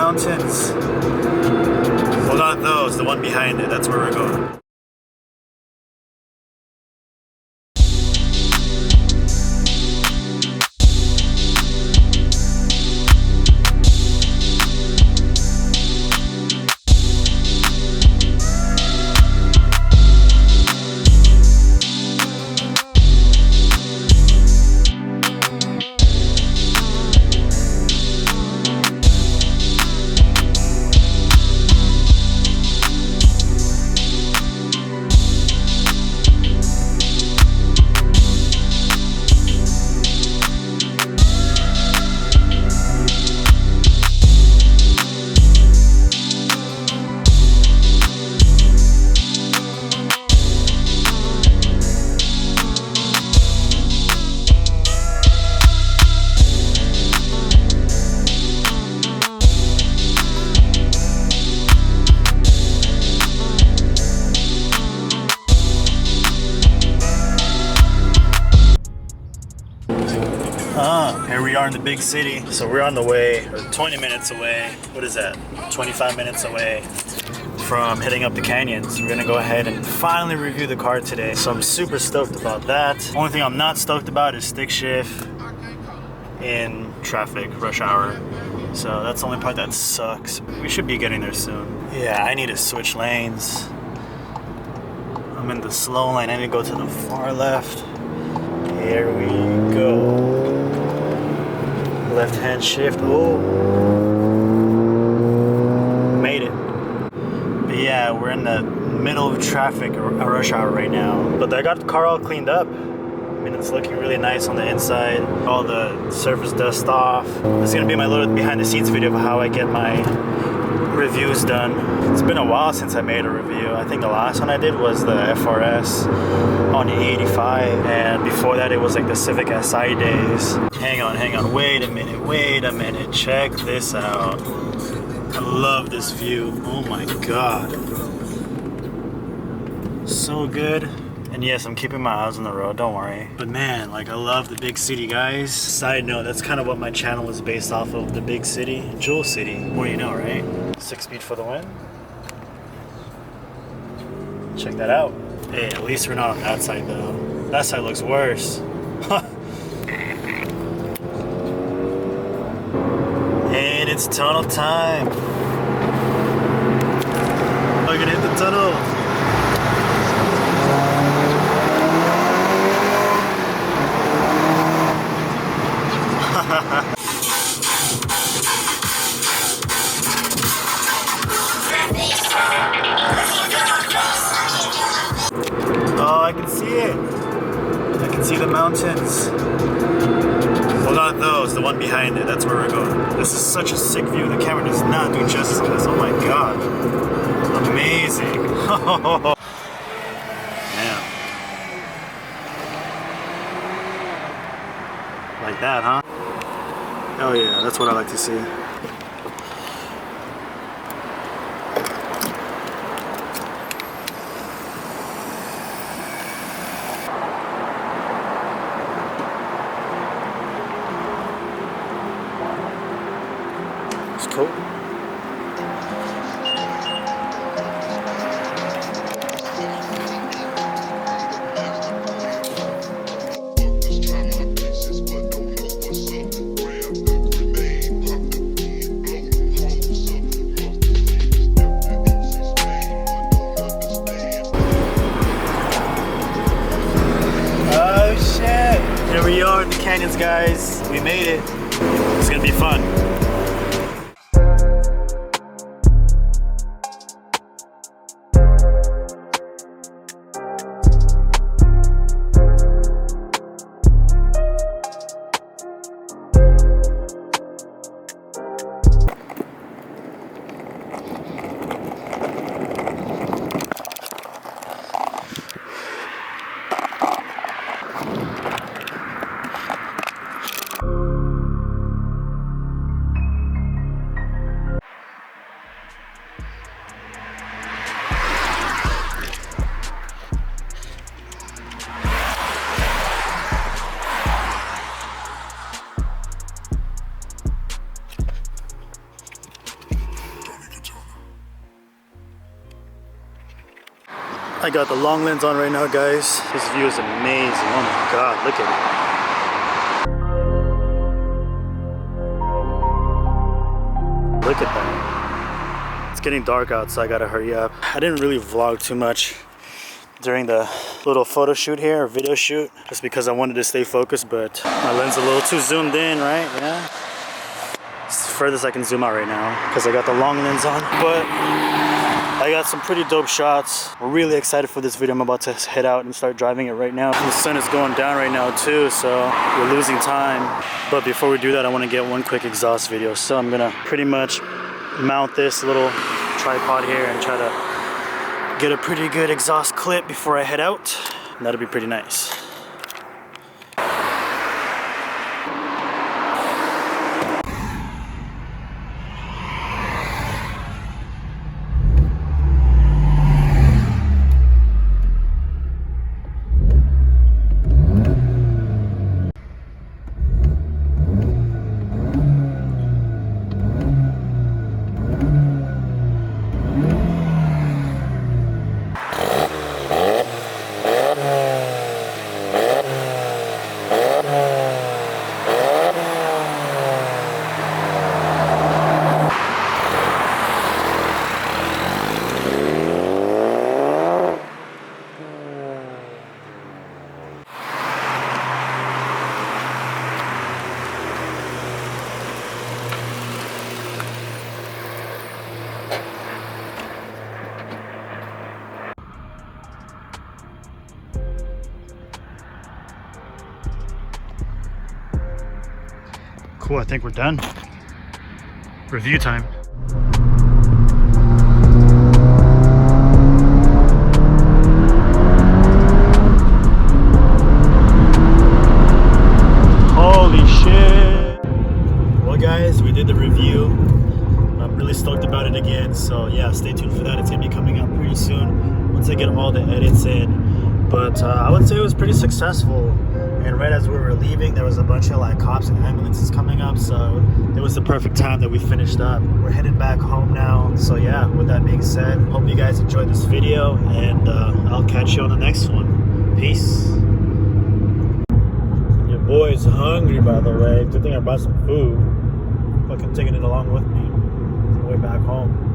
mountains. Well, not those, the one behind it, that's where we're going. Here we are in the big city. So we're on the way, or 20 minutes away. What is that? 25 minutes away from heading up the canyons. We're gonna go ahead and finally review the car today. So I'm super stoked about that. Only thing I'm not stoked about is stick shift in traffic, rush hour. So that's the only part that sucks. We should be getting there soon. Yeah, I need to switch lanes. I'm in the slow lane. I need to go to the far left. Here we go. Left hand shift. Oh, made it. But yeah, we're in the middle of traffic, a rush hour right now. But I got the car all cleaned up. I mean, it's looking really nice on the inside. All the surface dust off. This is gonna be my little behind the scenes video of how I get my reviews done. It's been a while since I made a review. I think the last one I did was the FRS on the 85, and before that it was like the Civic SI days. Hang on, wait a minute, check this out. I love this view. Oh my god, so good. And yes, I'm keeping my eyes on the road, don't worry. But man, like, I love the big city, guys. Side note, that's kind of what my channel was based off of, the big city, Jewel City. What do you know, right? 6-speed for the win. Check that out. Hey, at least we're not on that side though. That side looks worse. And it's tunnel time. We're gonna hit the tunnel. Oh, I can see it. I can see the mountains. Well, not those, the one behind it, that's where we're going. This is such a sick view. The camera does not do justice on this. Oh my god. Amazing. Man. Like that, huh? Oh yeah, that's what I like to see. It's cool. Here we are in the canyons, guys. We made it. It's gonna be fun. I got the long lens on right now, guys. This view is amazing. Oh my God, look at it. Look at that. It's getting dark out, so I gotta hurry up. I didn't really vlog too much during the little photo shoot here, or video shoot, just because I wanted to stay focused, but my lens is a little too zoomed in, right? Yeah. It's the furthest I can zoom out right now because I got the long lens on, but I got some pretty dope shots. We're really excited for this video. I'm about to head out and start driving it right now. The sun is going down right now too, so we're losing time. But before we do that, I want to get one quick exhaust video. So I'm gonna pretty much mount this little tripod here and try to get a pretty good exhaust clip before I head out. And that'll be pretty nice. Cool, I think we're done. Review time. Holy shit. Well guys, we did the review. I'm really stoked about it again. So yeah, stay tuned for that. It's gonna be coming out pretty soon once I get all the edits in. But I would say it was pretty successful. And right as we were leaving, there was a bunch of like cops and ambulances coming up, so it was the perfect time that we finished up. We're headed back home now. So yeah, with that being said, hope you guys enjoyed this video, and I'll catch you on the next one. Peace. Your boy's hungry, by the way. Good thing I brought some food. Fucking taking it along with me on the way back home.